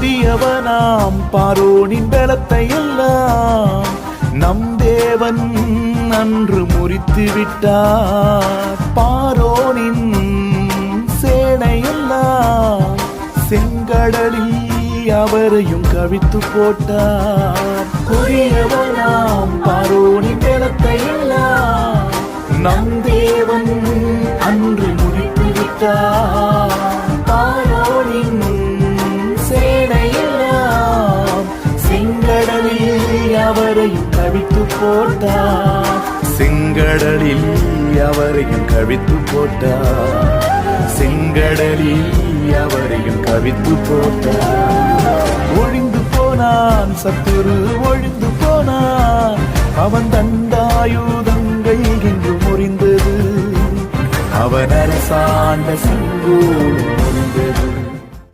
கொடியவனாம் பார்வோனின் பலத்தை எல்லாம் நம் தேவன் அன்று முறித்து விட்டார். பார்வோனின் சேனையெல்லாம் செங்கடலில் அவரையும் கவித்து போட்டார். கொடியவனாம் பார்வோனின் பலத்தை எல்லாம் நம் தேவன் அன்று முறித்து விட்டார். பார்வோனின் சேனையெல்லாம் செங்கடலில் அவரையும் கவித்து போட்டார். செங்கடலில் அவரையும் கவித்து போட்டார். செங்கடலில் அவரையும் கவித்து போட்டார். ஒழிந்து போனான் சத்துரு, ஒழிந்து போனான். அவன் தண்டாயுதங்கள் என்று முறிந்தது. அவன் அரசாண்ட செங்கோல் முறிந்தது.